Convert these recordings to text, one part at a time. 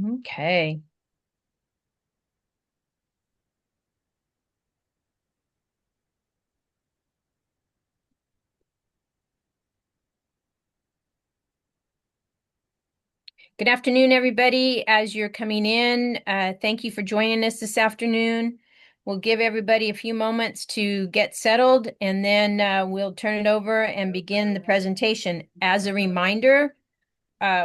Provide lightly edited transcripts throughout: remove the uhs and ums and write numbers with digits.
Okay. Good afternoon, everybody. As you're coming in, thank you for joining us this afternoon. We'll give everybody a few moments to get settled, and then we'll turn it over and begin the presentation. As a reminder,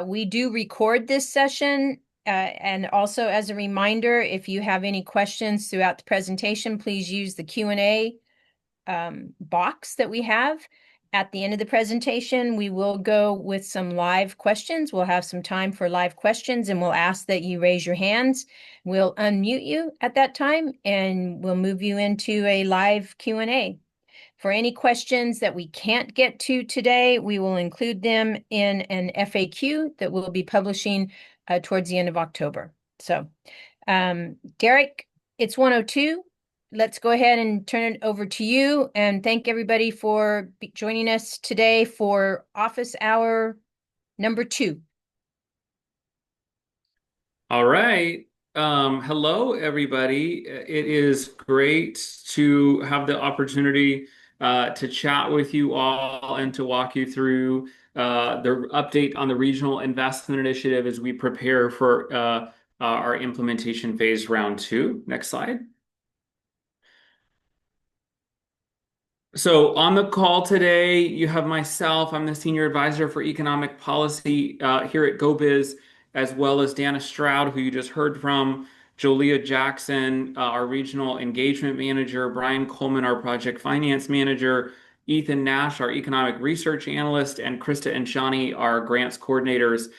we do record this session, and also as a reminder, if you have any questions throughout the presentation, please use the Q&A box that we have. At the end of the presentation, we will go with some live questions. We'll have some time for live questions, and we'll ask that you raise your hands. We'll unmute you at that time, and we'll move you into a live Q&A. For any questions that we can't get to today, we will include them in an FAQ that we'll be publishing towards the end of October. So, Derek, it's 1:02. Let's go ahead and turn it over to you, and thank everybody for joining us today for office hour number 2. All right. Hello, everybody. It is great to have the opportunity to chat with you all and to walk you through the update on the Regional Investment Initiative as we prepare for our implementation phase round 2. Next slide. So on the call today, you have myself. I'm the Senior Advisor for Economic Policy here at GO-Biz, as well as Dana Stroud, who you just heard from, Jolia Jackson, our Regional Engagement Manager, Brian Coleman, our Project Finance Manager, Ethan Nash, our Economic Research Analyst, and Krista and Shani, our Grants Coordinators.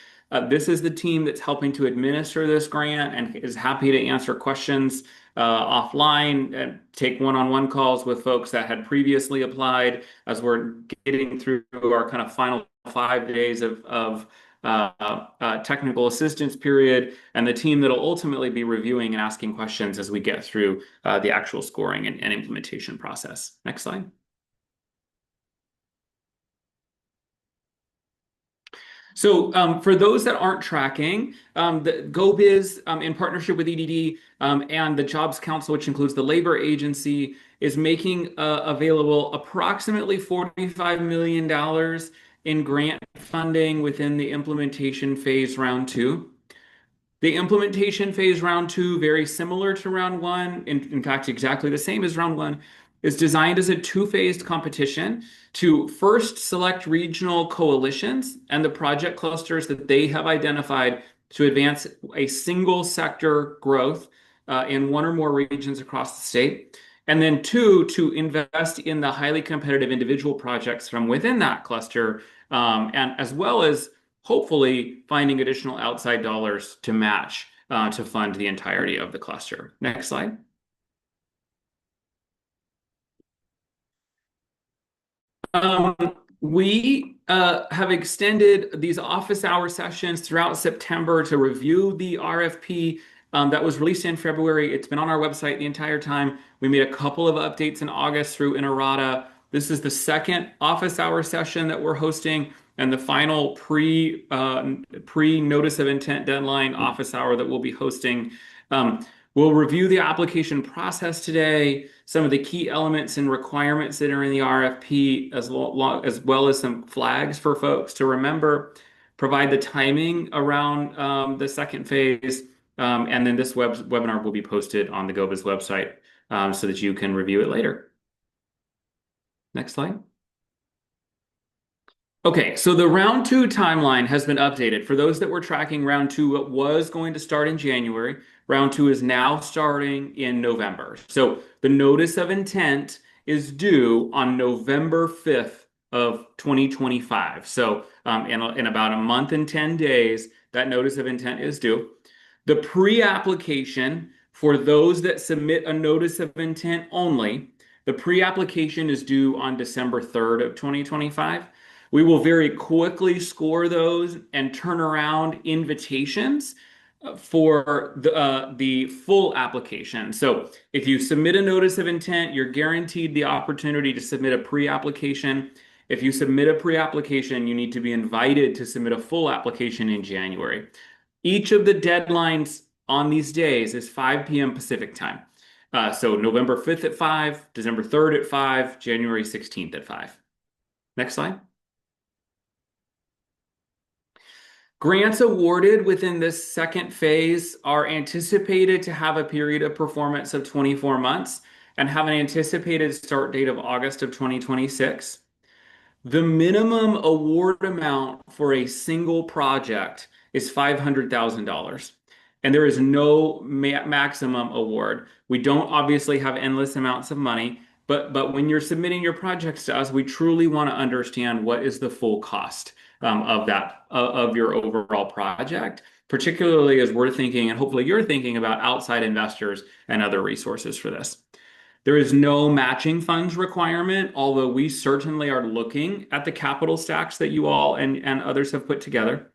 This is the team that's helping to administer this grant and is happy to answer questions offline and take one-on-one calls with folks that had previously applied as we're getting through our kind of final 5 days of technical assistance period, and the team that'll ultimately be reviewing and asking questions as we get through the actual scoring and implementation process. Next slide. So for those that aren't tracking, the GO-Biz in partnership with EDD and the Jobs Council, which includes the labor agency, is making available approximately $45 million in grant funding within the implementation phase round 2. The implementation phase round 2, very similar to round 1, in fact, exactly the same as round 1, is designed as a 2-phased competition to first select regional coalitions and the project clusters that they have identified to advance a single sector growth in one or more regions across the state. And then 2, to invest in the highly competitive individual projects from within that cluster, and as well as hopefully finding additional outside dollars to match to fund the entirety of the cluster. Next slide. We have extended these office hour sessions throughout September to review the RFP that was released in February. It's been on our website the entire time. We made a couple of updates in August through an errata. This is the second office hour session that we're hosting and the final pre-notice of intent deadline office hour that we'll be hosting. We'll review the application process today, some of the key elements and requirements that are in the RFP, as well as some flags for folks to remember, provide the timing around the second phase, and then this webinar will be posted on the GO-Biz website so that you can review it later. Next slide. Okay, so the round 2 timeline has been updated. For those that were tracking round 2, it was going to start in January. Round 2 is now starting in November. So the notice of intent is due on November 5th of 2025. So in about a month and 10 days, that notice of intent is due. The pre-application for those that submit a notice of intent only, the pre-application is due on December 3rd of 2025. We will very quickly score those and turn around invitations for the full application. So if you submit a notice of intent, you're guaranteed the opportunity to submit a pre-application. If you submit a pre-application, you need to be invited to submit a full application in January. Each of the deadlines on these days is 5 p.m. Pacific time. So November 5th at 5, December 3rd at 5, January 16th at 5. Next slide. Grants awarded within this second phase are anticipated to have a period of performance of 24 months and have an anticipated start date of August of 2026. The minimum award amount for a single project is $500,000, and there is no maximum award. We don't obviously have endless amounts of money, but when you're submitting your projects to us, we truly want to understand what is the full cost of your overall project, particularly as we're thinking, and hopefully you're thinking about outside investors and other resources for this. There is no matching funds requirement, although we certainly are looking at the capital stacks that you all and others have put together.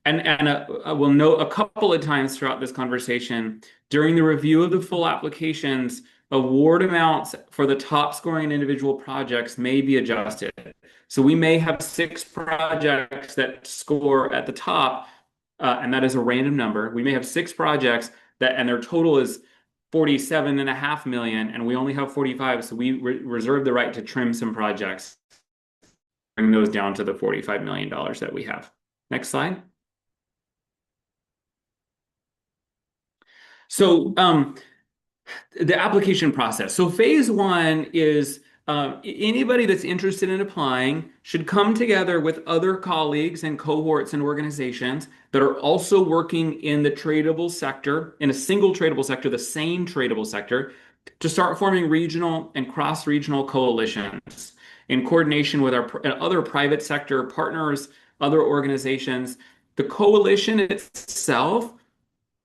And I will note a couple of times throughout this conversation, during the review of the full applications, award amounts for the top scoring individual projects may be adjusted. So we may have 6 projects that score at the top, and that is a random number. We may have 6 projects and their total is 47.5 million, and we only have 45, so we reserve the right to trim some projects, bring those down to the $45 million that we have. Next slide. So the application process. So phase one is anybody that's interested in applying should come together with other colleagues and cohorts and organizations that are also working in the tradable sector, in a single tradable sector, the same tradable sector, to start forming regional and cross-regional coalitions in coordination with our other private sector partners, other organizations. The coalition itself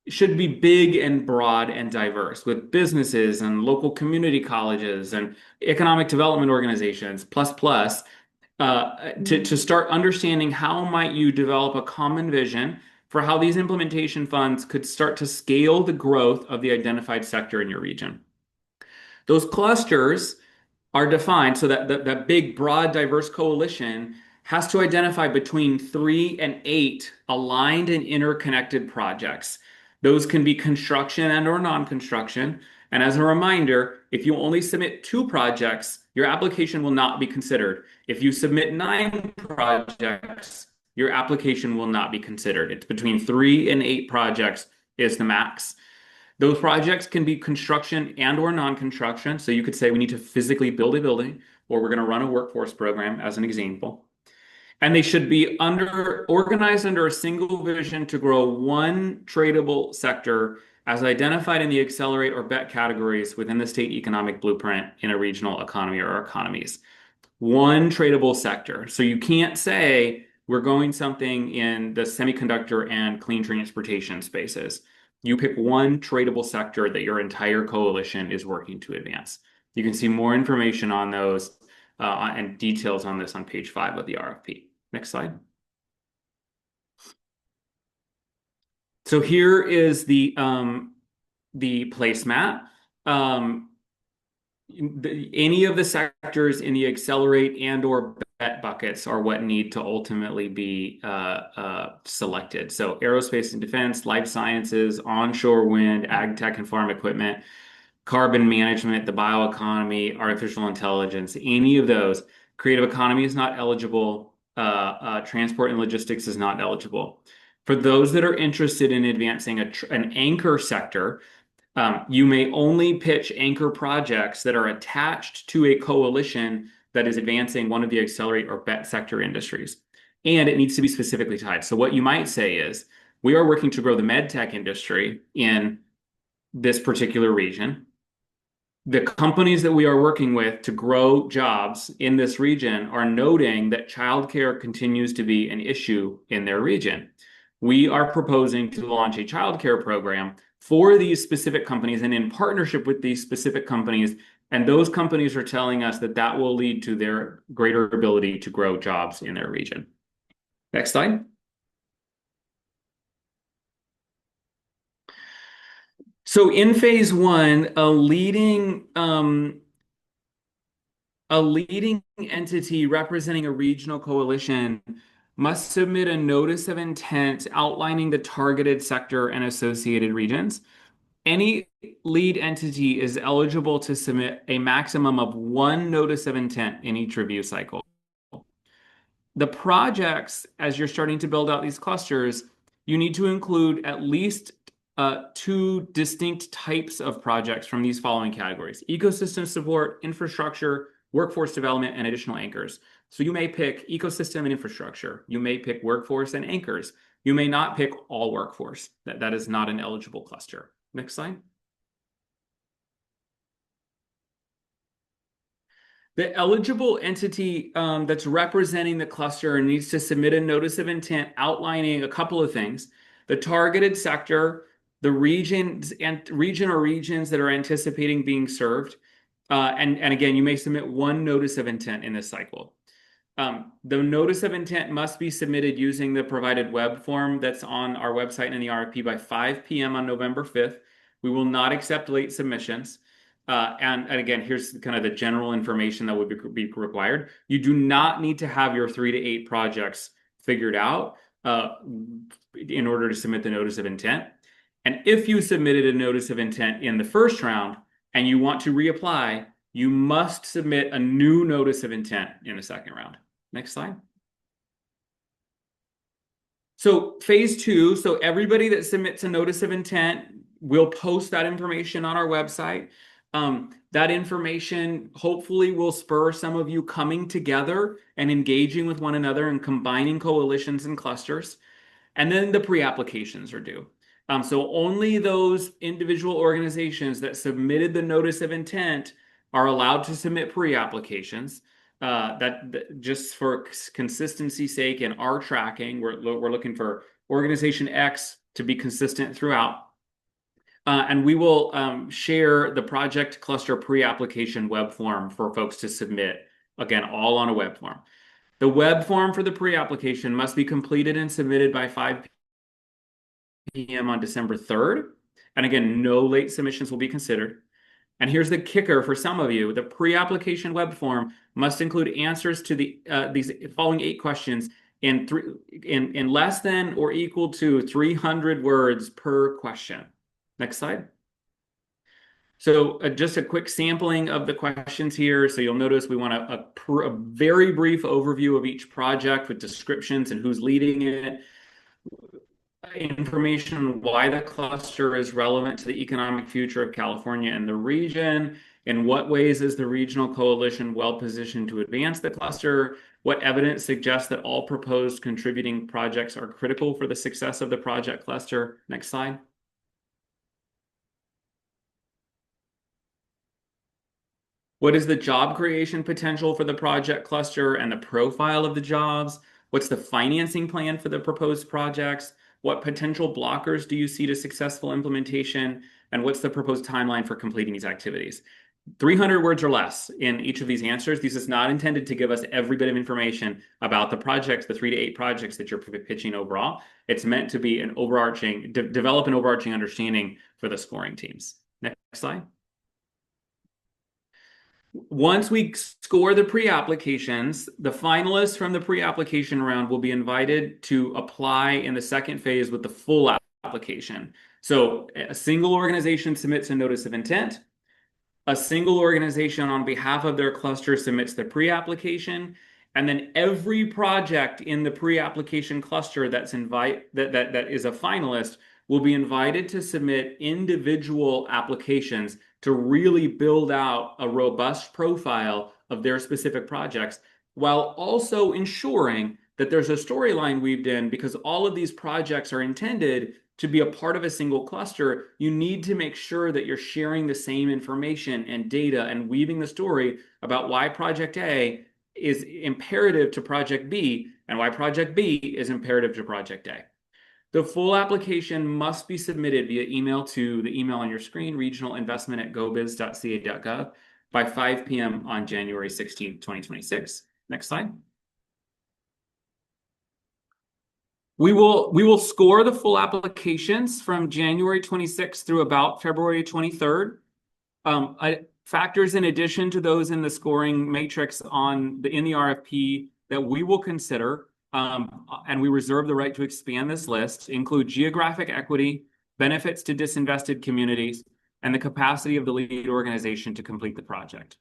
should be big and broad and diverse with businesses and local community colleges and economic development organizations, to start understanding how might you develop a common vision for how these implementation funds could start to scale the growth of the identified sector in your region. Those clusters are defined so that that big, broad, diverse coalition has to identify between 3 and 8 aligned and interconnected projects. Those can be construction and or non-construction. And as a reminder, if you only submit 2 projects, your application will not be considered. If you submit 9 projects, your application will not be considered. It's between 3 and 8 projects is the max. Those projects can be construction and or non-construction. So you could say we need to physically build a building, or we're going to run a workforce program as an example. And they should be organized under a single vision to grow one tradable sector as identified in the accelerate or bet categories within the state economic blueprint in a regional economy or economies. One tradable sector. So you can't say we're going something in the semiconductor and clean transportation spaces. You pick one tradable sector that your entire coalition is working to advance. You can see more information on those and details on this on page 5 of the RFP. Next slide. So here is the placemat. Any of the sectors in the accelerate and or bet buckets are what need to ultimately be selected. So aerospace and defense, life sciences, onshore wind, ag tech and farm equipment, carbon management, the bioeconomy, artificial intelligence, any of those. Creative economy is not eligible. Transport and logistics is not eligible. For those that are interested in advancing an anchor sector, you may only pitch anchor projects that are attached to a coalition that is advancing one of the accelerate or bet sector industries. And it needs to be specifically tied. So what you might say is, we are working to grow the med tech industry in this particular region. The companies that we are working with to grow jobs in this region are noting that childcare continues to be an issue in their region. We are proposing to launch a childcare program for these specific companies and in partnership with these specific companies. And those companies are telling us that that will lead to their greater ability to grow jobs in their region. Next slide. So in phase one, a leading entity representing a regional coalition must submit a notice of intent outlining the targeted sector and associated regions. Any lead entity is eligible to submit a maximum of one notice of intent in each review cycle. The projects, as you're starting to build out these clusters, you need to include at least two distinct types of projects from these following categories: ecosystem support, infrastructure, workforce development, and additional anchors. So you may pick ecosystem and infrastructure. You may pick workforce and anchors. You may not pick all workforce. That is not an eligible cluster. Next slide. The eligible entity that's representing the cluster needs to submit a notice of intent outlining a couple of things: the targeted sector, the regions and region or regions that are anticipating being served. And again, you may submit one notice of intent in this cycle. The notice of intent must be submitted using the provided web form that's on our website and in the RFP by 5 p.m. on November 5th. We will not accept late submissions. And again, here's kind of the general information that would be required. You do not need to have your 3 to 8 projects figured out in order to submit the notice of intent. And if you submitted a notice of intent in the first round and you want to reapply, you must submit a new notice of intent in the second round. Next slide. So phase 2, so everybody that submits a notice of intent, we'll post that information on our website. That information hopefully will spur some of you coming together and engaging with one another and combining coalitions and clusters. And then the pre-applications are due. So only those individual organizations that submitted the notice of intent are allowed to submit pre-applications. That just for consistency's sake in our tracking, we're looking for organization X to be consistent throughout. And we will share the project cluster pre-application web form for folks to submit, again, all on a web form. The web form for the pre-application must be completed and submitted by 5 p.m. on December 3rd. And again, no late submissions will be considered. And here's the kicker for some of you: the pre-application web form must include answers to these following 8 questions in less than or equal to 300 words per question. Next slide. So just a quick sampling of the questions here. So you'll notice we want a very brief overview of each project with descriptions and who's leading it, information on why the cluster is relevant to the economic future of California and the region. In what ways is the regional coalition well positioned to advance the cluster? What evidence suggests that all proposed contributing projects are critical for the success of the project cluster? Next slide. What is the job creation potential for the project cluster and the profile of the jobs? What's the financing plan for the proposed projects? What potential blockers do you see to successful implementation? And what's the proposed timeline for completing these activities? 300 words or less in each of these answers. This is not intended to give us every bit of information about the projects, the 3 to 8 projects that you're pitching overall. It's meant to be an overarching, develop an overarching understanding for the scoring teams. Next slide. Once we score the pre-applications, the finalists from the pre-application round will be invited to apply in the second phase with the full application. So a single organization submits a notice of intent. A single organization on behalf of their cluster submits the pre-application. And then every project in the pre-application cluster that is a finalist will be invited to submit individual applications to really build out a robust profile of their specific projects, while also ensuring that there's a storyline weaved in, because all of these projects are intended to be a part of a single cluster. You need to make sure that you're sharing the same information and data and weaving the story about why Project A is imperative to Project B and why Project B is imperative to Project A. The full application must be submitted via email to the email on your screen, regionalinvestment@gobiz.ca.gov, by 5 p.m. on January 16th, 2026. Next slide. We will score the full applications from January 26th through about February 23rd. Factors in addition to those in the scoring matrix in the RFP that we will consider and we reserve the right to expand this list, include geographic equity, benefits to disinvested communities, and the capacity of the lead organization to complete the project.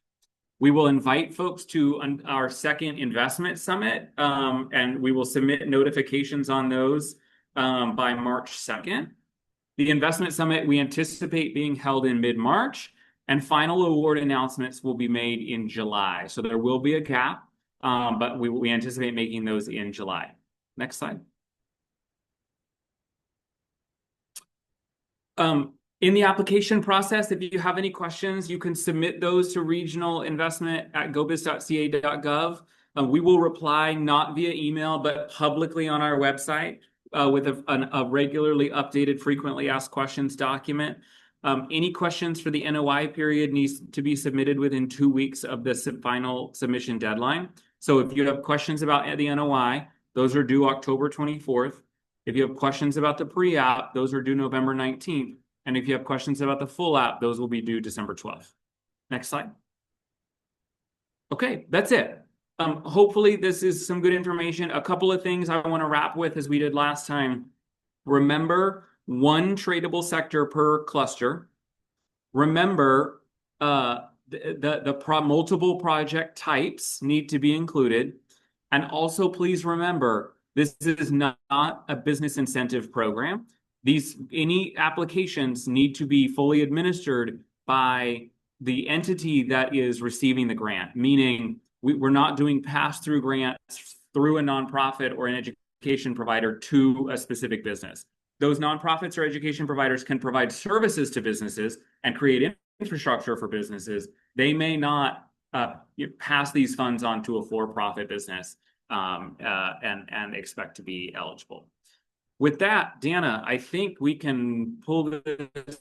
We will invite folks to our second investment summit, and we will submit notifications on those by March 2nd. The investment summit we anticipate being held in mid-March, and final award announcements will be made in July. So there will be a gap, but we anticipate making those in July. Next slide. In the application process, if you have any questions, you can submit those to regionalinvestment@gobiz.ca.gov. We will reply not via email, but publicly on our website with a regularly updated, frequently asked questions document. Any questions for the NOI period needs to be submitted within 2 weeks of the final submission deadline. So if you have questions about the NOI, those are due October 24th. If you have questions about the pre-app, those are due November 19th. And if you have questions about the full app, those will be due December 12th. Next slide. Okay, that's it. Hopefully this is some good information. A couple of things I want to wrap with as we did last time. Remember, one tradable sector per cluster. Remember, multiple project types need to be included. And also, please remember, this is not a business incentive program. Any applications need to be fully administered by the entity that is receiving the grant, meaning we're not doing pass-through grants through a nonprofit or an education provider to a specific business. Those nonprofits or education providers can provide services to businesses and create infrastructure for businesses. They may not pass these funds on to a for-profit business and expect to be eligible. With that, Dana, I think we can pull this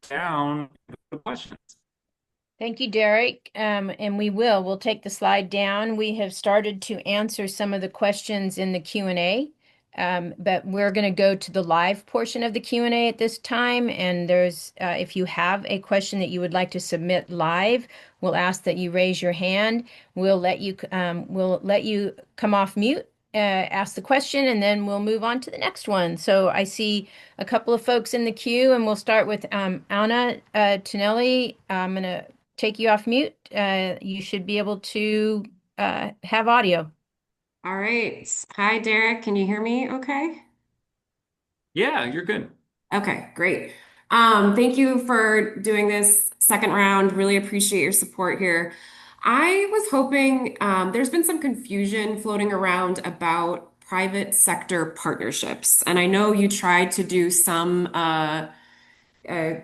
down to questions. Thank you, Derek. And we'll take the slide down. We have started to answer some of the questions in the Q&A, but we're going to go to the live portion of the Q&A at this time. And if you have a question that you would like to submit live, we'll ask that you raise your hand. We'll let you come off mute, ask the question, and then we'll move on to the next one. So I see a couple of folks in the queue, and we'll start with Anna Tonelli. I'm going to take you off mute. You should be able to have audio. All right. Hi, Derek. Can you hear me okay? Yeah, you're good. Okay, great. Thank you for doing this second round. Really appreciate your support here. I was hoping, there's been some confusion floating around about private sector partnerships. And I know you tried to do some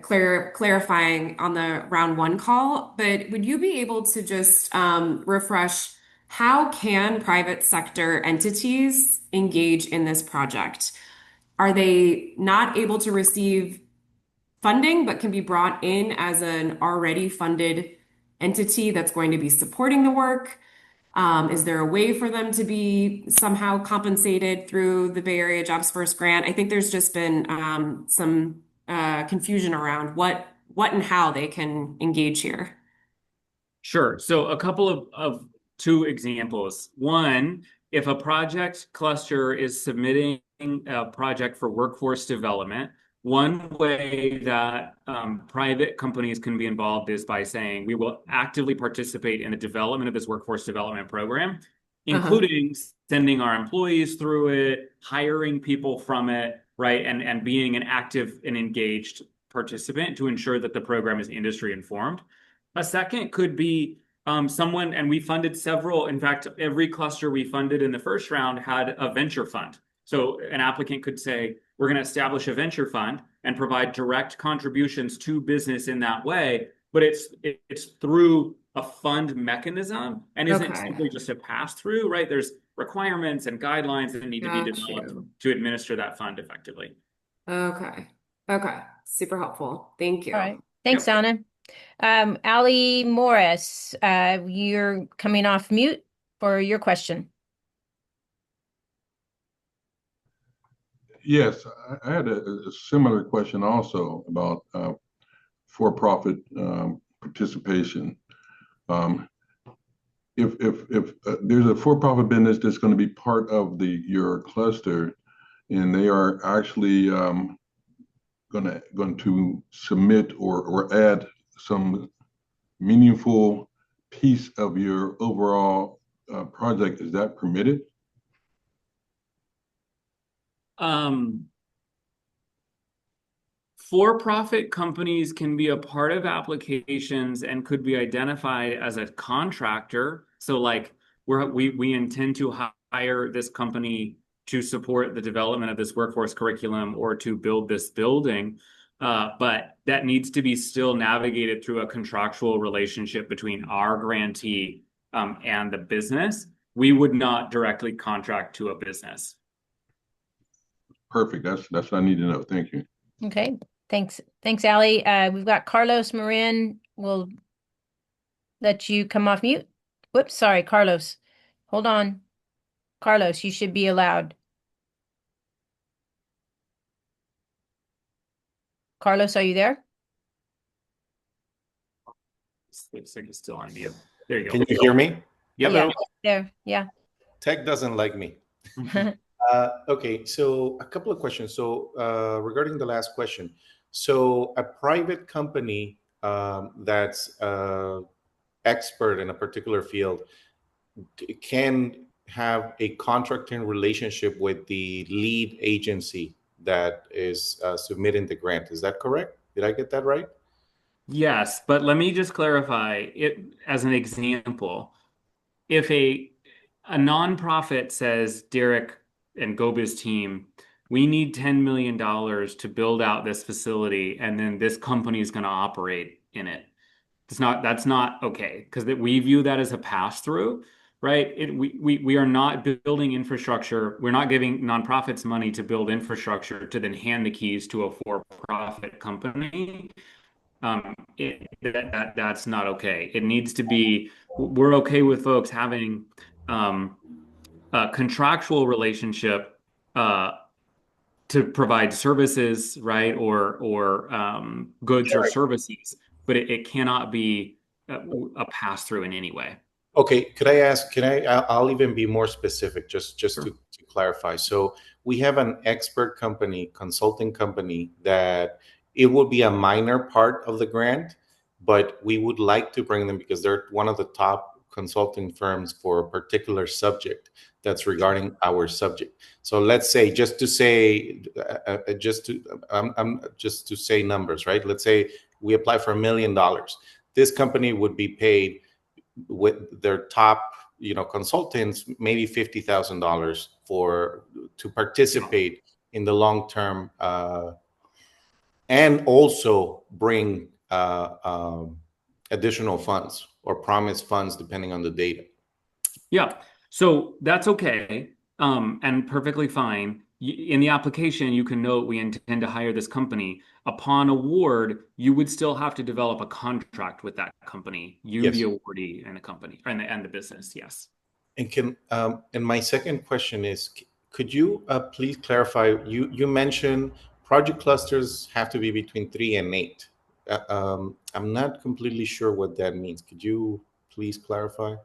clarifying on the round one call, but would you be able to just refresh how can private sector entities engage in this project? Are they not able to receive funding but can be brought in as an already funded entity that's going to be supporting the work? Is there a way for them to be somehow compensated through the Bay Area Jobs First grant? I think there's just been some confusion around what and how they can engage here. Sure. So a couple of two examples. One, if a project cluster is submitting a project for workforce development, one way that private companies can be involved is by saying, we will actively participate in the development of this workforce development program, including sending our employees through it, hiring people from it, right? And being an active and engaged participant to ensure that the program is industry informed. A second could be someone, and we funded several, in fact, every cluster we funded in the first round had a venture fund. So an applicant could say, we're going to establish a venture fund and provide direct contributions to business in that way, but it's through a fund mechanism and isn't simply just a pass through, right? There's requirements and guidelines that need to be developed to administer that fund effectively. Okay. Super helpful. Thank you. All right. Thanks, Anna. Ali Morris, you're coming off mute for your question. Yes, I had a similar question also about for-profit participation. if there's a for-profit business that's going to be part of your cluster, and they are actually going to submit or add some meaningful piece of your overall project, is that permitted? Um, For-profit companies can be a part of applications and could be identified as a contractor. So like we intend to hire this company to support the development of this workforce curriculum or to build this building. But that needs to be still navigated through a contractual relationship between our grantee and the business. We would not directly contract to a business. Perfect. That's what I need to know. Thank you. Okay, thanks. Thanks, Allie. We've got Carlos Marin. We'll let you come off mute. Whoops, sorry, Carlos. Hold on. Carlos, you should be allowed. Carlos, are you there? Looks like it's still on mute. There you go. Can you hear me? Yep. Yeah, there. Yeah. Tech doesn't like me. Okay, so a couple of questions. So regarding the last question, so a private company that's expert in a particular field can have a contracting relationship with the lead agency that is submitting the grant. Is that correct? Did I get that right? Yes, but let me just clarify it as an example. If a nonprofit says, Derek and GoBiz team, we need $10 million to build out this facility, and then this company is going to operate in it. That's not okay, because we view that as a pass-through, right? We are not building infrastructure. We're not giving nonprofits money to build infrastructure to then hand the keys to a for-profit company. That's not okay. It needs to be, we're okay with folks having a contractual relationship to provide services, right? Or goods or services, but it cannot be a pass through in any way. Okay, could I ask, I'll even be more specific, just Sure. to clarify. So we have an expert company, consulting company, that it will be a minor part of the grant, but we would like to bring them because they're one of the top consulting firms for a particular subject that's regarding our subject. So let's say, just to say, just to say numbers, right? Let's say we apply for $1 million. This company would be paid with their top consultants maybe $50,000 to participate in the long term and also bring additional funds or promise funds depending on the data. Yeah, so that's okay and perfectly fine. In the application, you can note we intend to hire this company. Upon award, you would still have to develop a contract with that company, you, Yes. the awardee, and the company and the business. Yes. And my second question is, could you please clarify? You mentioned project clusters have to be between 3 and 8. I'm not completely sure what that means. Could you please clarify?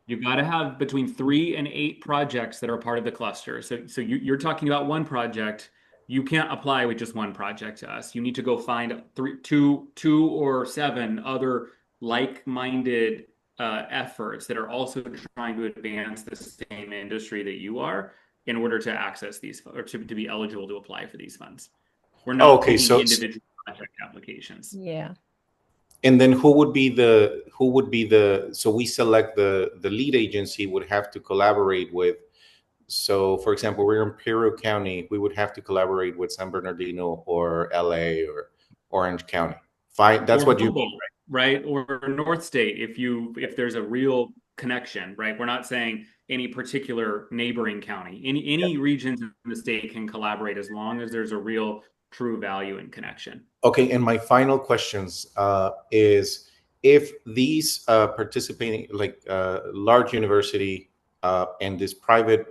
You got to have between 3 and 8 projects that are part of the cluster. So you're talking about one project. You can't apply with just one project to us. You need to go find two or 7 other like-minded efforts that are also trying to advance the same industry that you are in order to access these or to be eligible to apply for these funds. We're not Okay, taking so individual project applications. Yeah. and then who would be the so we select the lead agency would have to collaborate with. So for example, we're in Imperial County, we would have to collaborate with San Bernardino or LA or Orange County. Fine, that's Or what you Humboldt, mean, right? Or North State, if there's a real connection, right? We're not saying any particular neighboring county. Any regions in the state can collaborate as long as there's a real true value and connection. Okay, and my final questions is if these participating, like large university and this private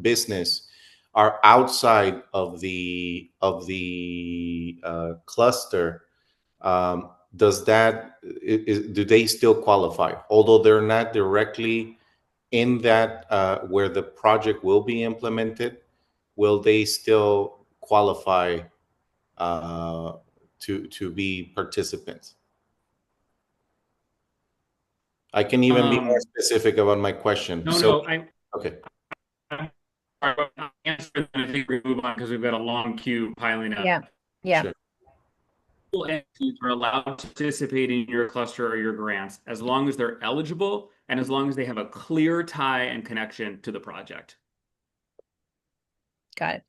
business are outside of the cluster, does that do they still qualify, although they're not directly in that where the project will be implemented? Will they still qualify to be participants? I can even be more specific about my question. Okay. Answer, I think we move on because we've got a long queue piling up. Yeah. Sure. Entities are allowed to participate in your cluster or your grants as long as they're eligible and as long as they have a clear tie and connection to the project. Got it.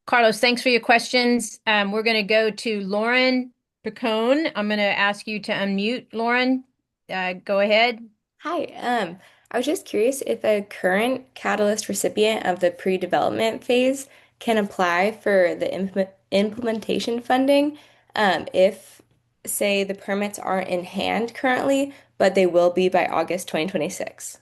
Carlos, thanks for your questions. We're going to go to Lauren Picone. I'm going to ask you to unmute, Lauren. Go ahead. Hi, I was just curious if a current Catalyst recipient of the pre-development phase can apply for the implementation funding, if, say, the permits aren't in hand currently, but they will be by August 2026.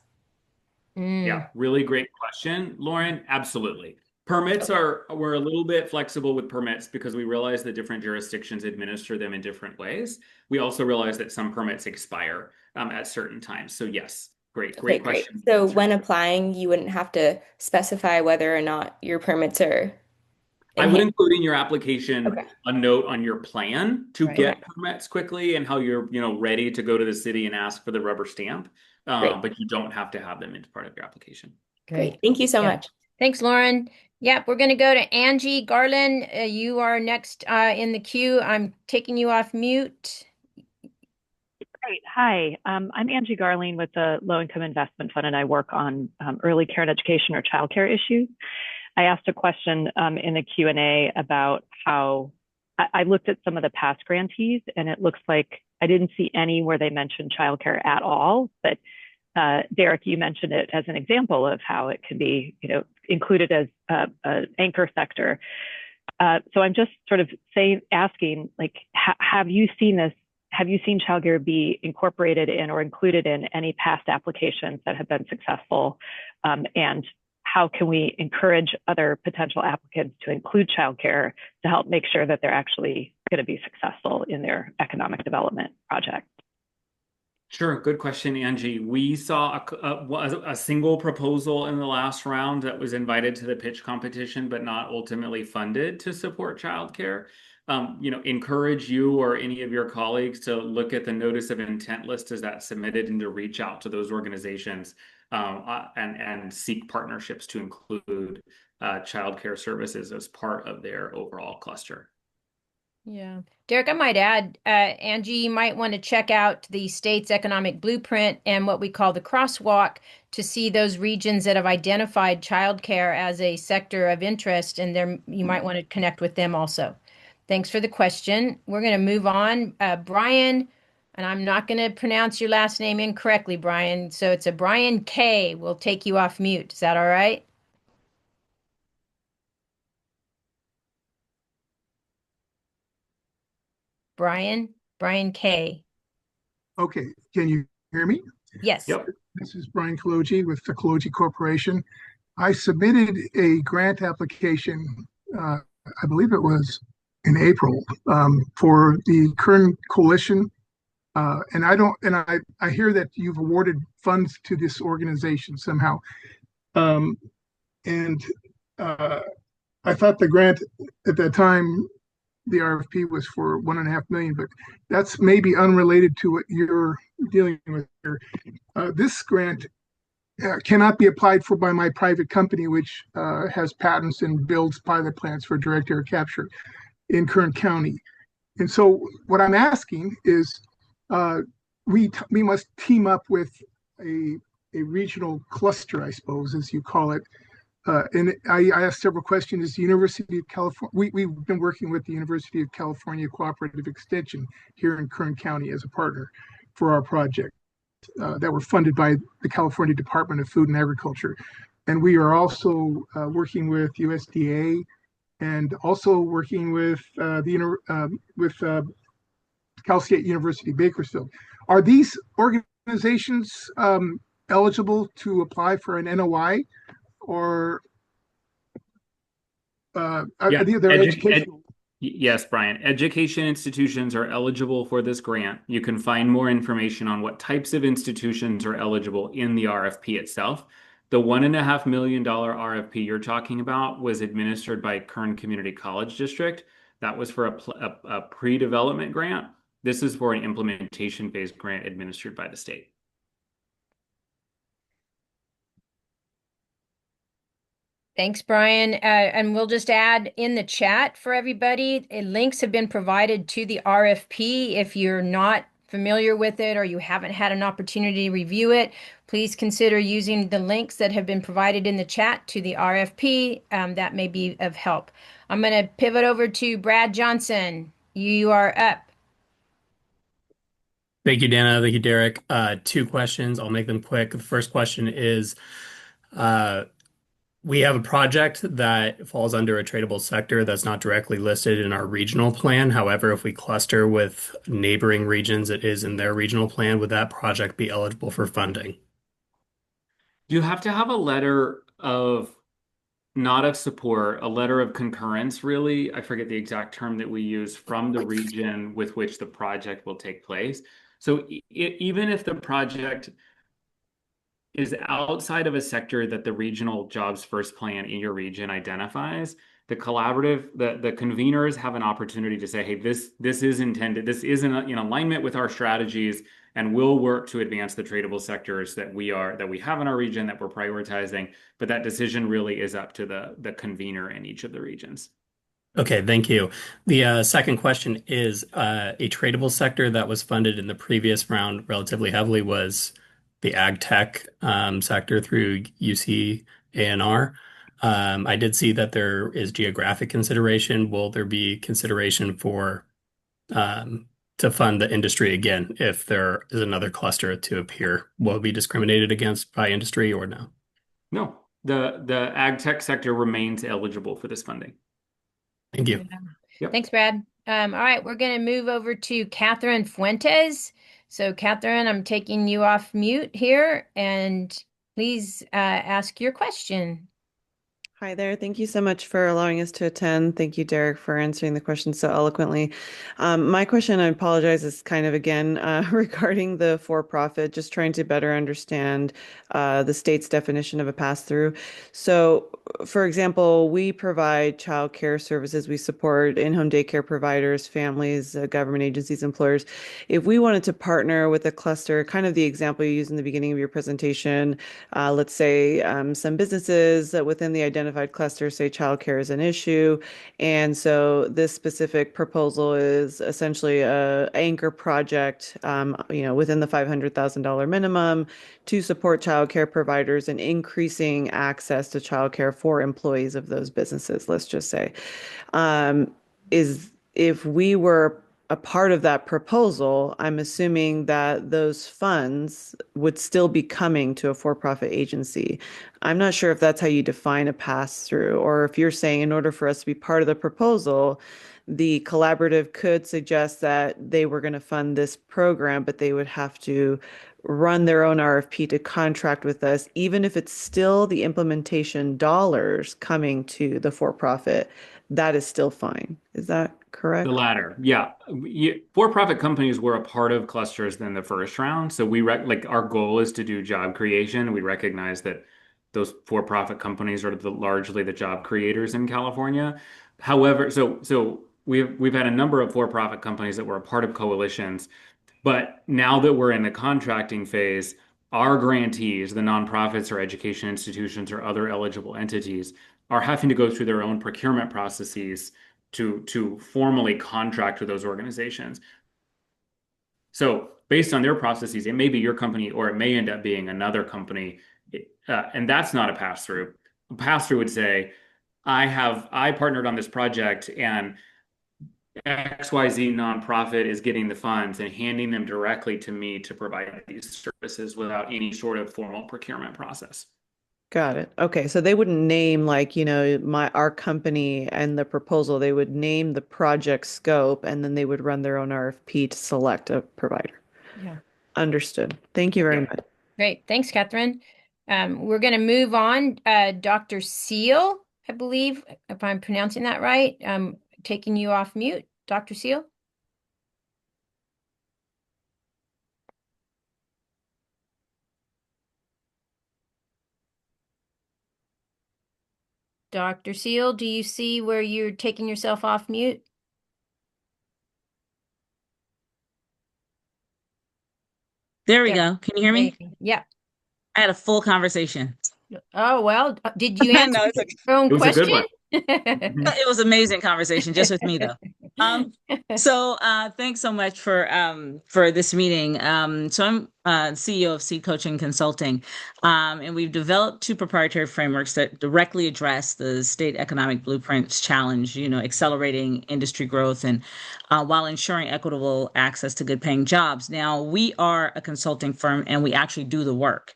Yeah, really great question, Lauren. Absolutely. Permits we're a little bit flexible with permits because we realize that different jurisdictions administer them in different ways. We also realize that some permits expire at certain times. So yes, great question. So when applying, you wouldn't have to specify whether or not your permits are I in would hand. include in your application Okay. a note on your plan to Right. get permits quickly and how you're, ready to go to the city and ask for the rubber stamp. But you don't have to have them as part of your application. Great. Thank you so much. Thanks, Lauren. Yep, we're going to go to Angie Garland. You are next in the queue. I'm taking you off mute. Great. Hi, I'm Angie Garling with the Low Income Investment Fund, and I work on early care and education or childcare issues. I asked a question in the Q&A about how I looked at some of the past grantees, and it looks like I didn't see any where they mentioned childcare at all. But Derek, you mentioned it as an example of how it can be, included as an anchor sector. So I'm just sort of asking, like, have you seen this? Have you seen childcare be incorporated in or included in any past applications that have been successful? And how can we encourage other potential applicants to include childcare to help make sure that they're actually going to be successful in their economic development project? Sure, good question, Angie. We saw a single proposal in the last round that was invited to the pitch competition, but not ultimately funded to support childcare. Encourage you or any of your colleagues to look at the notice of intent list as that's submitted and to reach out to those organizations and seek partnerships to include childcare services as part of their overall cluster. Yeah. Derek, I might add, Angie, you might want to check out the state's economic blueprint and what we call the crosswalk to see those regions that have identified childcare as a sector of interest, and there you might want to connect with them also. Thanks for the question. We're going to move on. Brian, and I'm not going to pronounce your last name incorrectly, Brian. So it's a Brian K. We'll take you off mute. Is that all right? Brian K. Okay, can you hear me? Yes. Yep. This is Brian Kaloji with the Kaloji Corporation. I submitted a grant application, I believe it was in April, for the Kern Coalition. And I hear that you've awarded funds to this organization somehow. And I thought the grant at that time, the RFP was for $1.5 million, but that's maybe unrelated to what you're dealing with here. This grant cannot be applied for by my private company, which has patents and builds pilot plants for direct air capture in Kern County. And so what I'm asking is we must team up with a regional cluster, I suppose, as you call it. And I asked several questions. The University of California, we've been working with the University of California Cooperative Extension here in Kern County as a partner for our project that were funded by the California Department of Food and Agriculture. And we are also working with USDA and also working with Cal State University Bakersfield. Are these organizations eligible to apply for an NOI? Or are they educational? Yes, Brian. Education institutions are eligible for this grant. You can find more information on what types of institutions are eligible in the RFP itself. The $1.5 million RFP you're talking about was administered by Kern Community College District. That was for a pre-development grant. This is for an implementation phase grant administered by the state. Thanks, Brian. And we'll just add in the chat for everybody, links have been provided to the RFP. If you're not familiar with it or you haven't had an opportunity to review it, please consider using the links that have been provided in the chat to the RFP. That may be of help. I'm going to pivot over to Brad Johnson. You are up. Thank you, Dana. Thank you, Derek. Two questions. I'll make them quick. The first question is, uh, we have a project that falls under a tradable sector that's not directly listed in our regional plan. However, if we cluster with neighboring regions, it is in their regional plan. Would that project be eligible for funding? You have to have a letter of not of support, a letter of concurrence, really. I forget the exact term that we use from the region with which the project will take place. So even if the project is outside of a sector that the regional jobs first plan in your region identifies, the conveners have an opportunity to say, hey, this is intended, this is in alignment with our strategies, and we'll work to advance the tradable sectors that we have in our region that we're prioritizing. But that decision really is up to the convener in each of the regions. Okay, thank you. The second question is a tradable sector that was funded in the previous round relatively heavily was the ag tech sector through UC A&R. I did see that there is geographic consideration. Will there be consideration for to fund the industry again if there is another cluster to appear? Will it be discriminated against by industry or no? No, the ag tech sector remains eligible for this funding. Thank you. Yep. Thanks, Brad. All right, we're going to move over to Catherine Fuentes. So, Catherine, I'm taking you off mute here, and please ask your question. Hi there. Thank you so much for allowing us to attend. Thank you, Derek, for answering the question so eloquently. My question, I apologize, is kind of again regarding the for-profit, just trying to better understand the state's definition of a pass-through. So, for example, we provide child care services. We support in-home daycare providers, families, government agencies, employers. If we wanted to partner with a cluster, kind of the example you used in the beginning of your presentation, let's say some businesses within the identified cluster say childcare is an issue. And so this specific proposal is essentially a anchor project, within the $500,000 minimum to support childcare providers and increasing access to childcare for employees of those businesses, let's just say. Is if we were a part of that proposal, I'm assuming that those funds would still be coming to a for-profit agency. I'm not sure if that's how you define a pass-through, or if you're saying in order for us to be part of the proposal, the collaborative could suggest that they were going to fund this program, but they would have to run their own RFP to contract with us, even if it's still the implementation dollars coming to the for-profit, that is still fine. Is that correct? The latter, yeah. For-profit companies were a part of clusters in the first round. So our goal is to do job creation. We recognize that those for-profit companies are largely the job creators in California. However, so we've had a number of for-profit companies that were a part of coalitions, but now that we're in the contracting phase, our grantees, the nonprofits or education institutions or other eligible entities, are having to go through their own procurement processes to formally contract with those organizations. So based on their processes, it may be your company or it may end up being another company. And that's not a pass-through. A pass-through would say, I partnered on this project and XYZ nonprofit is getting the funds and handing them directly to me to provide these services without any sort of formal procurement process. Got it. Okay. So they wouldn't name our company and the proposal. They would name the project scope and then they would run their own RFP to select a provider. Yeah. Understood. Thank you very much. Great. Thanks, Catherine. We're going to move on. Dr. Seal, I believe, if I'm pronouncing that right. taking you off mute. Dr. Seal? Dr. Seal, do you see where you're taking yourself off mute? There we go. Can you hear me? Yeah. I had a full conversation. Oh, well, did you answer No, it's okay. your own It was a good question? one. It was amazing conversation just with me though. Thanks so much for this meeting. So I'm CEO of Seed Coaching Consulting, and we've developed two proprietary frameworks that directly address the state economic blueprints challenge, accelerating industry growth and while ensuring equitable access to good paying jobs. Now, we are a consulting firm and we actually do the work.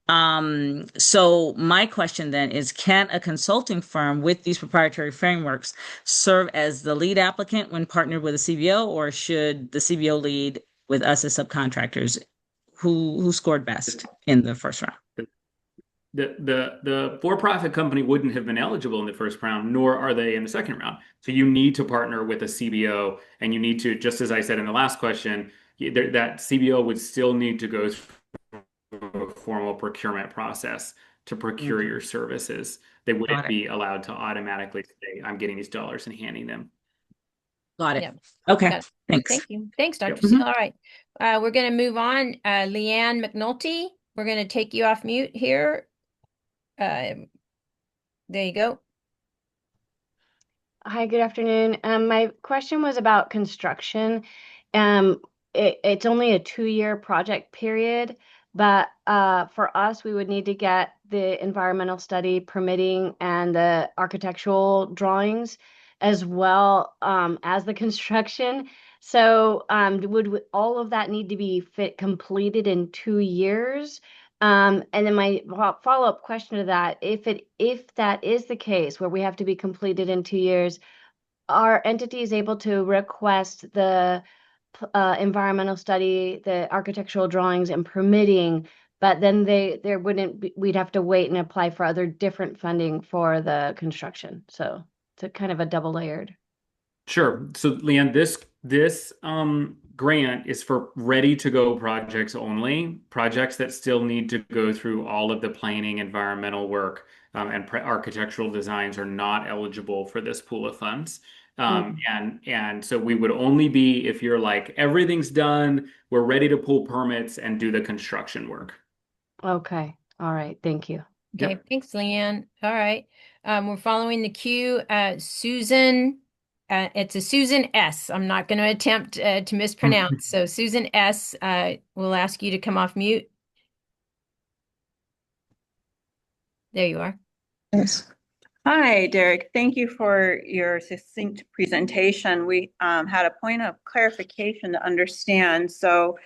So my question then is, can a consulting firm with these proprietary frameworks serve as the lead applicant when partnered with a CBO, or should the CBO lead with us as subcontractors? Who scored best in the first round? The for-profit company wouldn't have been eligible in the first round, nor are they in the second round. So you need to partner with a CBO, and you need to, just as I said in the last question, that CBO would still need to go through a formal procurement process to procure your services. They wouldn't be allowed to automatically say, I'm getting these dollars and handing them. Got it. Yep. Okay. Got it. Thanks. Thank you. Thanks, Dr. Yep. Seal. All right. We're going to move on. Leanne McNulty, we're going to take you off mute here. There you go. Hi, good afternoon. My question was about construction. It's only a 2-year project period, but for us, we would need to get the environmental study permitting and the architectural drawings as well as the construction. So would all of that need to be completed in 2 years? And then my follow-up question to that, if that is the case, where we have to be completed in 2 years, are entities able to request the environmental study, the architectural drawings, and permitting, but then there wouldn't be, we'd have to wait and apply for other different funding for the construction. So it's a kind of a double layered. Sure. So Leanne, this grant is for ready to go projects only, projects that still need to go through all of the planning, environmental work, and architectural designs are not eligible for this pool of funds. And so we would only be if you're like, everything's done, we're ready to pull permits and do the construction work. Okay. All right. Thank you. Okay. Yep. Thanks, Leanne. All right. We're following the queue. Susan, it's a Susan S. I'm not going to attempt to mispronounce. So Susan S, we'll ask you to come off mute. There you are. Yes. Hi, Derek. Thank you for your succinct presentation. We had a point of clarification to understand. So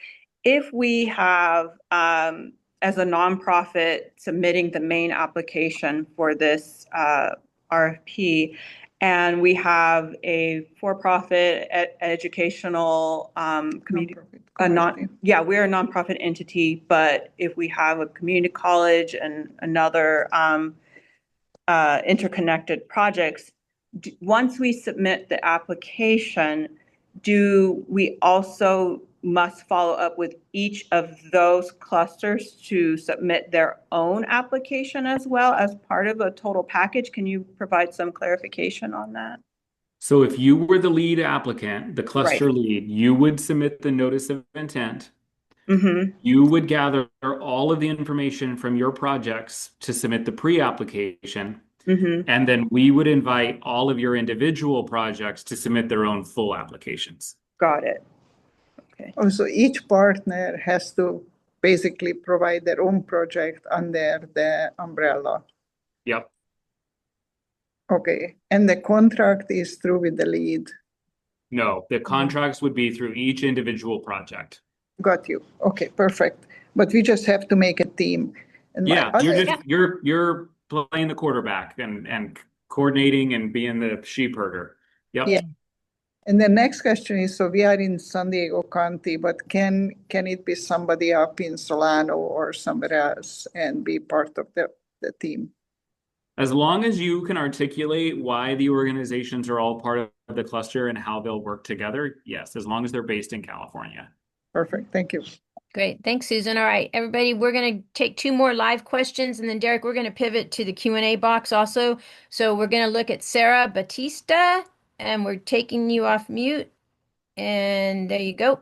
if we have, as a nonprofit, submitting the main application for this RFP, and we have a for-profit educational community, we're a nonprofit entity, but if we have a community college and another interconnected projects, once we submit the application, do we also must follow up with each of those clusters to submit their own application as well as part of a total package? Can you provide some clarification on that? So if you were the lead applicant, the cluster lead, you would submit the notice of intent. You would gather all of the information from your projects to submit the pre-application. And then we would invite all of your individual projects to submit their own full applications. Got it. Okay. Oh, so each partner has to basically provide their own project under the umbrella. Yep. Okay. And the contract is through with the lead. No, the contracts would be through each individual project. Got you. Okay, perfect. But we just have to make a team. And yeah, you're playing the quarterback and coordinating and being the sheep herder. Yep. Yeah. And the next question is, so we are in San Diego County, but can it be somebody up in Solano or somewhere else and be part of the team? As long as you can articulate why the organizations are all part of the cluster and how they'll work together, yes, as long as they're based in California. Perfect. Thank you. Great. Thanks, Susan. All right, everybody, we're going to take two more live questions, and then Derek, we're going to pivot to the Q&A box also. So we're going to look at Sarah Batista, and we're taking you off mute. And there you go.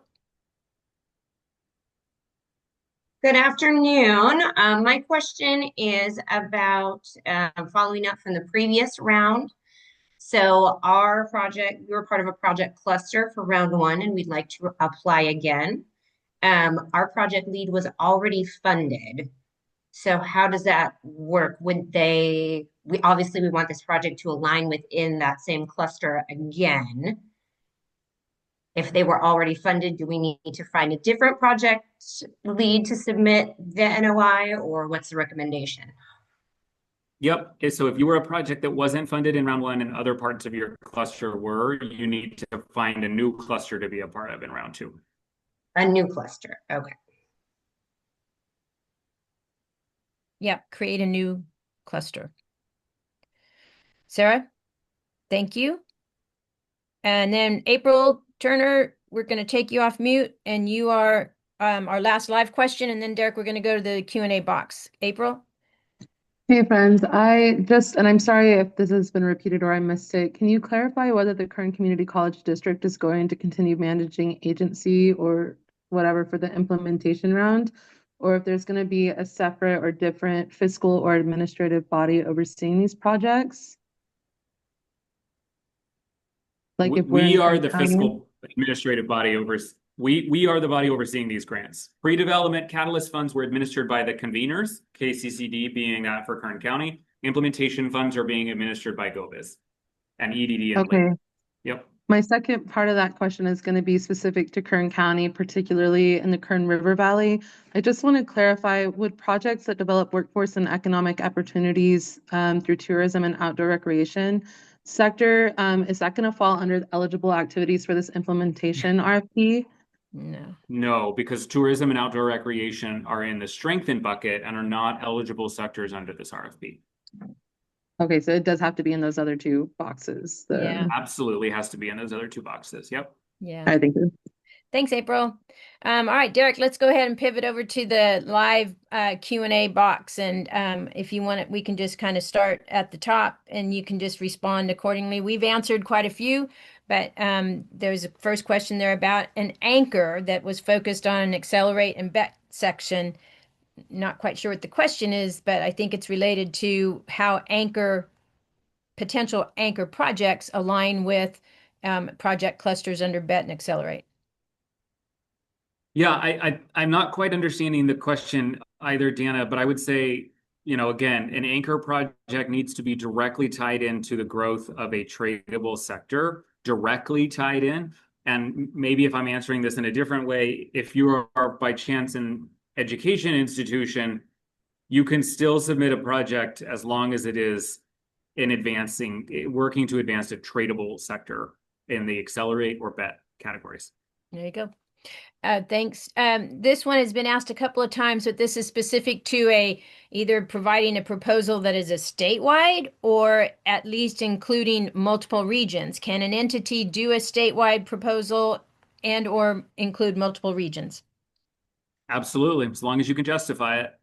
Good afternoon. My question is about following up from the previous round. So our project, we were part of a project cluster for round one, and we'd like to apply again. Our project lead was already funded. So how does that work? Would they, we want this project to align within that same cluster again. If they were already funded, do we need to find a different project lead to submit the NOI, or what's the recommendation? Yep. So if you were a project that wasn't funded in round one and other parts of your cluster were, you need to find a new cluster to be a part of in round two. A new cluster. Okay. Yep, create a new cluster. Sarah, thank you. And then April Turner, we're going to take you off mute, and you are our last live question. And then Derek, we're going to go to the Q&A box. April? Hey friends, and I'm sorry if this has been repeated or I missed it. Can you clarify whether the Kern Community College District is going to continue managing agency or whatever for the implementation round, or if there's going to be a separate or different fiscal or administrative body overseeing these projects? Like if we're We in are Kern the County? fiscal administrative body we are the body overseeing these grants. Pre-development catalyst funds were administered by the conveners, KCCD being that for Kern County. Implementation funds are being administered by GO-Biz and EDD and Okay. Yep. My second part of that question is going to be specific to Kern County, particularly in the Kern River Valley. I just want to clarify, would projects that develop workforce and economic opportunities through tourism and outdoor recreation sector, is that going to fall under the eligible activities for this implementation RFP? No. No, because tourism and outdoor recreation are in the strengthened bucket and are not eligible sectors under this RFP. Okay, so it does have to be in those other two boxes. Yeah. Absolutely has to be in those other two boxes. Yep. Yeah. I think so. Thanks, April. All right, Derek, let's go ahead and pivot over to the live Q&A box. And if you want it, we can just kind of start at the top and you can just respond accordingly. We've answered quite a few, but there's a first question there about an anchor that was focused on an accelerate and bet section. Not quite sure what the question is, but I think it's related to how potential anchor projects align with project clusters under bet and accelerate. Yeah, I'm not quite understanding the question either, Dana, but I would say, again, an anchor project needs to be directly tied into the growth of a tradable sector, directly tied in. And maybe if I'm answering this in a different way, if you are by chance an education institution, you can still submit a project as long as it is working to advance a tradable sector in the accelerate or bet categories. There you go. Thanks. This one has been asked a couple of times, but this is specific to either providing a proposal that is a statewide or at least including multiple regions. Can an entity do a statewide proposal and or include multiple regions? Absolutely, as long as you can justify it.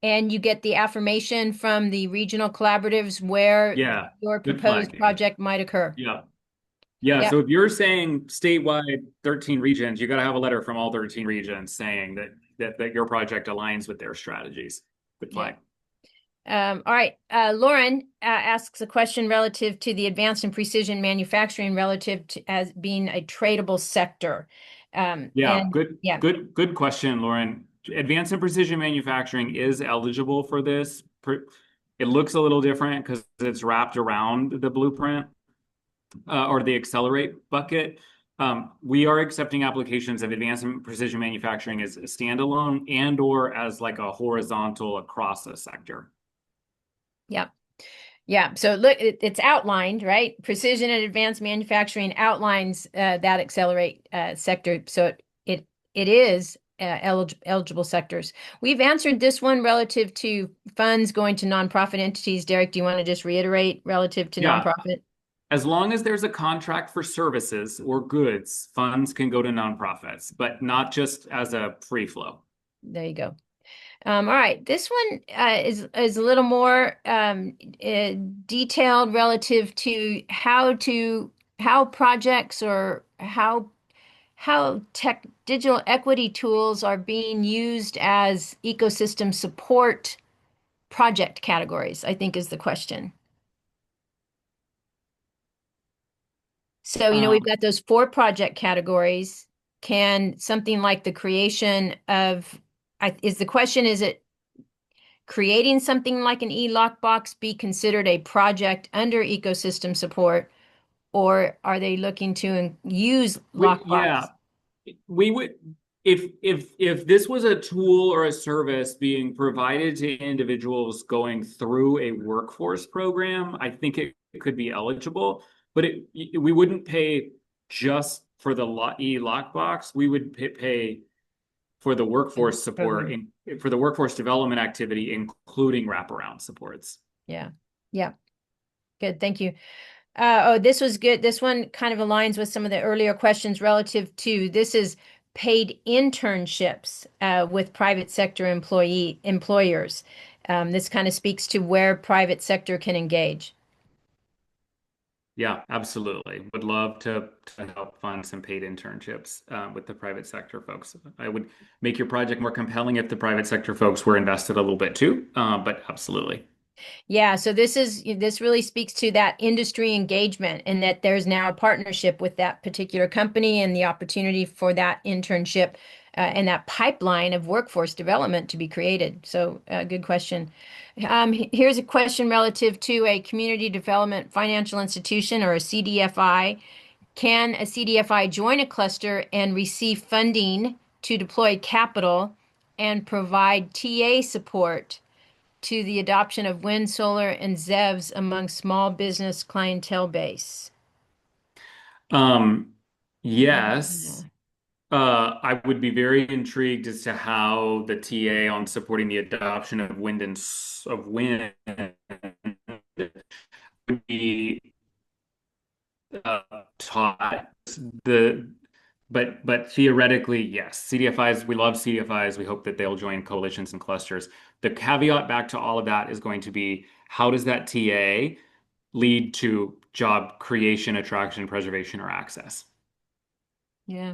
And you get the affirmation from the regional collaboratives where your proposed project might occur. Yeah, so if you're saying statewide 13 regions, you got to have a letter from all 13 regions saying that your project aligns with their strategies. Good flag. All right. Lauren asks a question relative to the advanced and precision manufacturing relative to as being a tradable sector. Good question, Lauren. Advanced and precision manufacturing is eligible for this. It looks a little different because it's wrapped around the blueprint. Or the accelerate bucket. We are accepting applications of advanced and precision manufacturing as a standalone and or as like a horizontal across a sector. Yeah. So look, it's outlined, right? Precision and advanced manufacturing outlines that accelerate sector. So it is eligible sectors. We've answered this one relative to funds going to nonprofit entities. Derek, do you want to just reiterate relative to Yeah. nonprofit? As long as there's a contract for services or goods, funds can go to nonprofits, but not just as a free flow. There you go. All right, this one is a little more detailed relative to how projects or how tech digital equity tools are being used as ecosystem support project categories, I think is the question. So, we've got those 4 project categories. Can something like the creation of, is the question, is it creating something like an e-lockbox be considered a project under ecosystem support, or are they looking to use lockbox? Yeah, we would, if this was a tool or a service being provided to individuals going through a workforce program, I think it could be eligible, but we wouldn't pay just for the e-lockbox. We would pay for the workforce support, for the workforce development activity, including wraparound supports. Yeah. Yeah. Good. Thank you. This was good. This one kind of aligns with some of the earlier questions relative to, this is paid internships with private sector employers. This kind of speaks to where private sector can engage. Yeah, absolutely. Would love to help fund some paid internships with the private sector folks. I would make your project more compelling if the private sector folks were invested a little bit too, but absolutely. Yeah, so this really speaks to that industry engagement, and that there's now a partnership with that particular company and the opportunity for that internship and that pipeline of workforce development to be created. So, good question. Here's a question relative to a community development financial institution, or a CDFI. Can a CDFI join a cluster and receive funding to deploy capital and provide TA support to the adoption of wind, solar, and ZEVs among small business clientele base? Yes. I would be very intrigued as to how the TA on supporting the adoption of wind would be taught. But theoretically, yes, CDFIs, we love CDFIs. We hope that they'll join coalitions and clusters. The caveat back to all of that is going to be, how does that TA lead to job creation, attraction, preservation, or access? Yeah.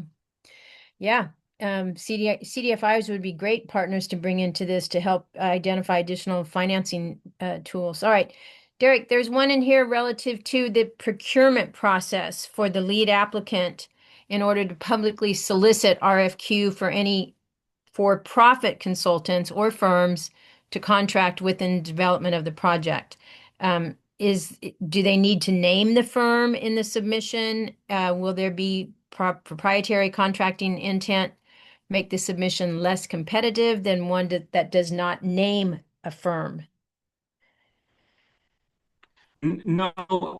Yeah. CDFIs would be great partners to bring into this to help identify additional financing tools. All right, Derek, there's one in here relative to the procurement process for the lead applicant in order to publicly solicit RFQ for any for-profit consultants or firms to contract within development of the project. Do they need to name the firm in the submission? Will there be proprietary contracting intent make the submission less competitive than one that does not name a firm? No,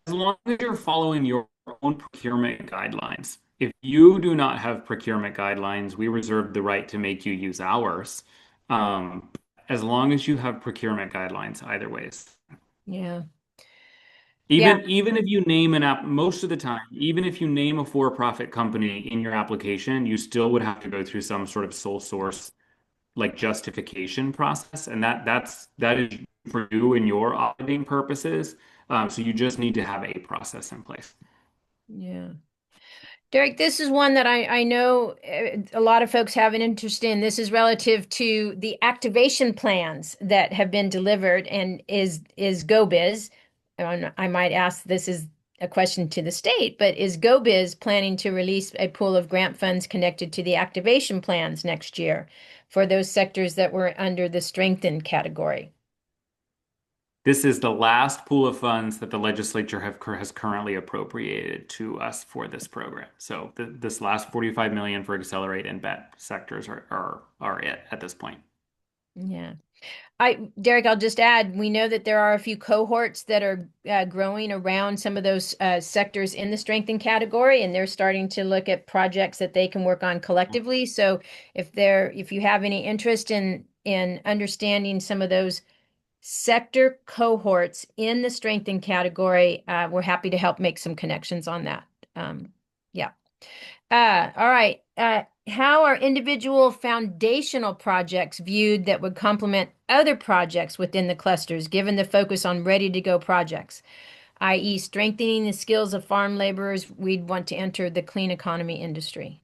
as long as you're following your own procurement guidelines. If you do not have procurement guidelines, we reserve the right to make you use ours. As long as you have procurement guidelines, either ways. Yeah. Even if you name an app, most of the time, even if you name a for-profit company in your application, you still would have to go through some sort of sole source like justification process, and that is for you and your auditing purposes. So you just need to have a process in place. Yeah. Derek, this is one that I know a lot of folks have an interest in. This is relative to the activation plans that have been delivered, and is GO-Biz. I might ask, this is a question to the state, but is GO-Biz planning to release a pool of grant funds connected to the activation plans next year for those sectors that were under the strengthened category? This is the last pool of funds that the legislature has currently appropriated to us for this program. So this last 45 million for Accelerate and BET sectors are it at this point. Yeah. Derek, I'll just add, we know that there are a few cohorts that are growing around some of those sectors in the strengthened category, and they're starting to look at projects that they can work on collectively. So if you have any interest in understanding some of those sector cohorts in the strengthened category, we're happy to help make some connections on that. Yeah. All right. How are individual foundational projects viewed that would complement other projects within the clusters, given the focus on ready-to-go projects, i.e., strengthening the skills of farm laborers we'd want to enter the clean economy industry?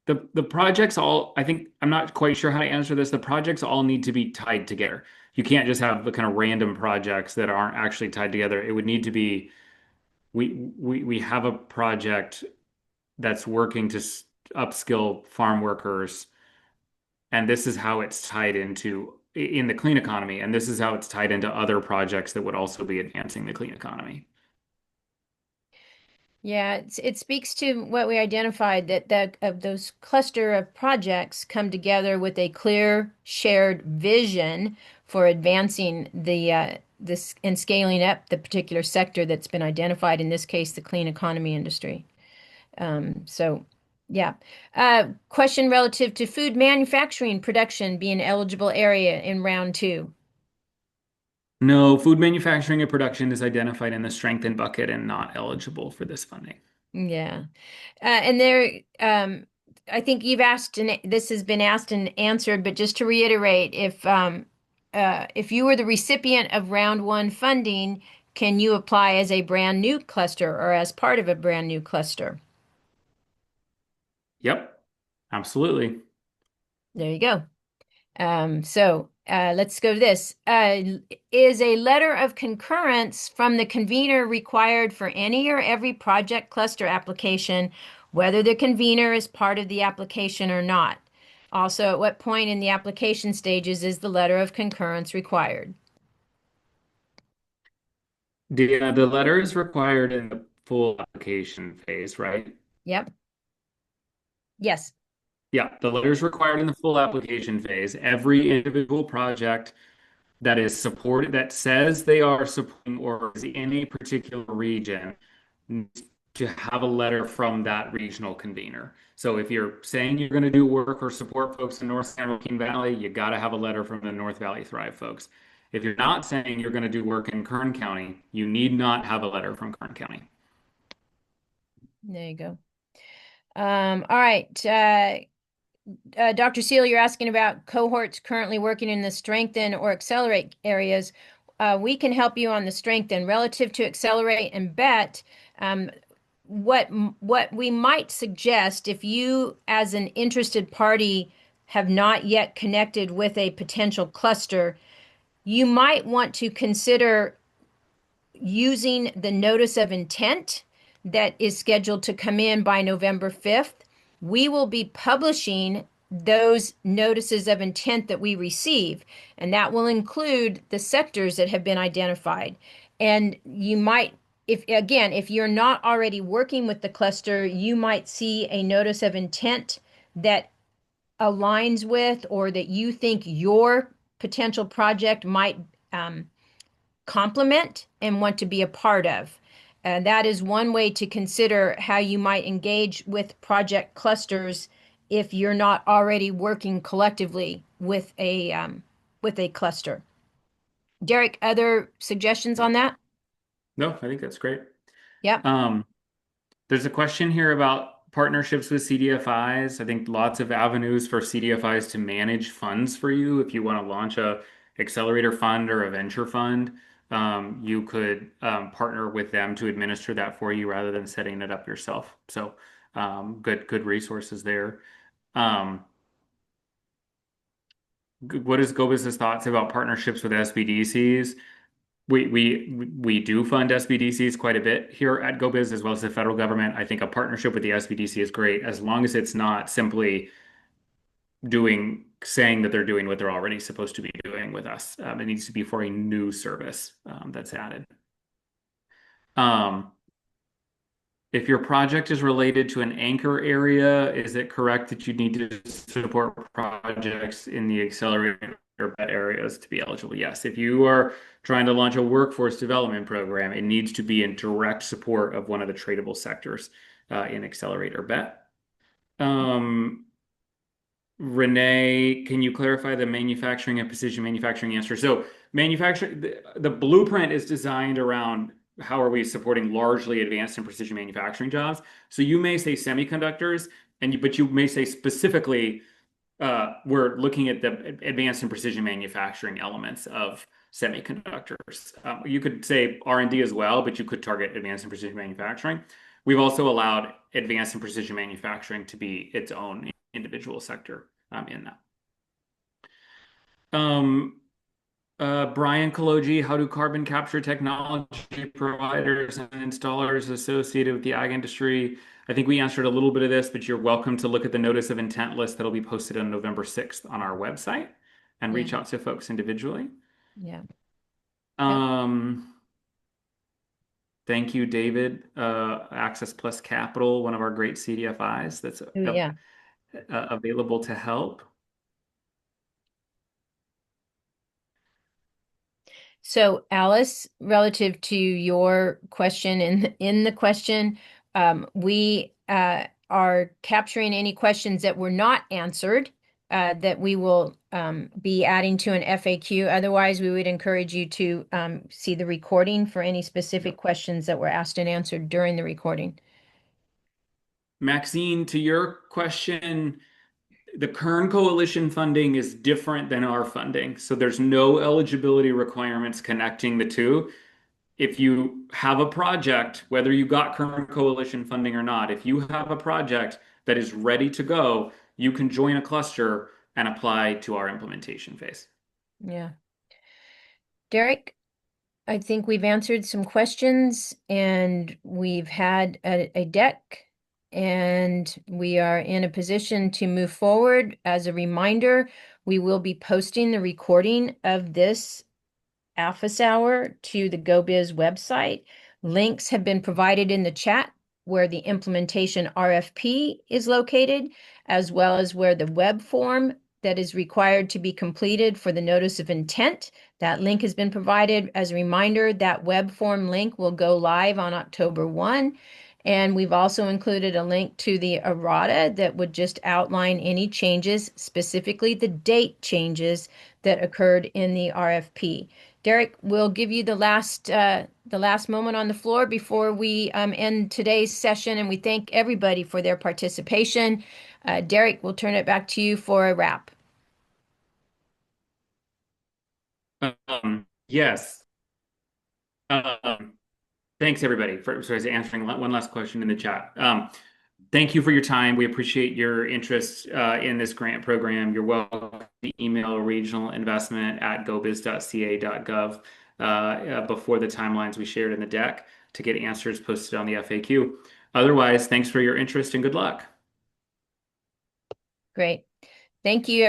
The projects all, I think, I'm not quite sure how to answer this. The projects all need to be tied together. You can't just have the kind of random projects that aren't actually tied together. It would need to be, we have a project that's working to upskill farm workers, and this is how it's tied into in the clean economy, and this is how it's tied into other projects that would also be advancing the clean economy. Yeah, it speaks to what we identified that of those cluster of projects come together with a clear shared vision for advancing this and scaling up the particular sector that's been identified, in this case, the clean economy industry. So, yeah. Question relative to food manufacturing production being eligible area in round two. No, food manufacturing and production is identified in the strengthened bucket and not eligible for this funding. Yeah. And there, I think you've asked, and this has been asked and answered, but just to reiterate, if you were the recipient of round one funding, can you apply as a brand new cluster or as part of a brand new cluster? Yep, absolutely. There you go. Let's go to this. Is a letter of concurrence from the convener required for any or every project cluster application, whether the convener is part of the application or not? Also, at what point in the application stages is the letter of concurrence required? The letter is required in the full application phase, right? Yep. Yes. Yeah, the letter is required in the full application phase. Every individual project that is supported, that says they are supporting or is in a particular region, needs to have a letter from that regional convener. So if you're saying you're going to do work or support folks in North San Joaquin Valley, you got to have a letter from the North Valley Thrive folks. If you're not saying you're going to do work in Kern County, you need not have a letter from Kern County. There you go. All right. Dr. Seal, you're asking about cohorts currently working in the strengthen or accelerate areas. We can help you on the strengthen relative to accelerate and bet. What we might suggest, if you as an interested party have not yet connected with a potential cluster, you might want to consider using the notice of intent that is scheduled to come in by November 5th. We will be publishing those notices of intent that we receive, and that will include the sectors that have been identified. And you might, if you're not already working with the cluster, you might see a notice of intent that aligns with or that you think your potential project might complement and want to be a part of. That is one way to consider how you might engage with project clusters if you're not already working collectively with a cluster. Derek, other suggestions on that? No, I think that's great. Yep. There's a question here about partnerships with CDFIs. I think lots of avenues for CDFIs to manage funds for you. If you want to launch a accelerator fund or a venture fund, you could partner with them to administer that for you rather than setting it up yourself. So good resources there. What is GoBiz's thoughts about partnerships with SBDCs? We do fund SBDCs quite a bit here at GoBiz as well as the federal government. I think a partnership with the SBDC is great as long as it's not simply saying that they're doing what they're already supposed to be doing with us. It needs to be for a new service that's added. If your project is related to an anchor area, is it correct that you need to support projects in the accelerator areas to be eligible? Yes. If you are trying to launch a workforce development program, it needs to be in direct support of one of the tradable sectors in accelerator bet. Renee, can you clarify the manufacturing and precision manufacturing answer? So manufacturing, the blueprint is designed around how are we supporting largely advanced and precision manufacturing jobs. So you may say semiconductors, but you may say specifically we're looking at the advanced and precision manufacturing elements of semiconductors. You could say R&D as well, but you could target advanced and precision manufacturing. We've also allowed advanced and precision manufacturing to be its own individual sector in that. Brian Kaloji, how do carbon capture technology providers and installers associated with the ag industry? I think we answered a little bit of this, but you're welcome to look at the notice of intent list that'll be posted on November 6th on our website and reach out to folks individually. Yeah. Thank you, David. Access Plus Capital, one of our great CDFIs that's available to help. So Alice, relative to your question in the question, we are capturing any questions that were not answered that we will be adding to an FAQ. Otherwise, we would encourage you to see the recording for any specific questions that were asked and answered during the recording. Maxine, to your question, the Kern Coalition funding is different than our funding. So there's no eligibility requirements connecting the two. If you have a project, whether you got Kern Coalition funding or not, if you have a project that is ready to go, you can join a cluster and apply to our implementation phase. Yeah. Derek, I think we've answered some questions and we've had a deck and we are in a position to move forward. As a reminder, we will be posting the recording of this office hour to the GO-Biz website. Links have been provided in the chat where the implementation RFP is located, as well as where the web form that is required to be completed for the notice of intent. That link has been provided. As a reminder, that web form link will go live on October 1. And we've also included a link to the errata that would just outline any changes, specifically the date changes that occurred in the RFP. Derek, we'll give you the last moment on the floor before we end today's session, and we thank everybody for their participation. Derek, we'll turn it back to you for a wrap. Yes. Thanks, everybody, for answering one last question in the chat. Thank you for your time. We appreciate your interest in this grant program. You're welcome to email regionalinvestment@gobiz.ca.gov before the timelines we shared in the deck to get answers posted on the FAQ. Otherwise, thanks for your interest and good luck. Great. Thank you.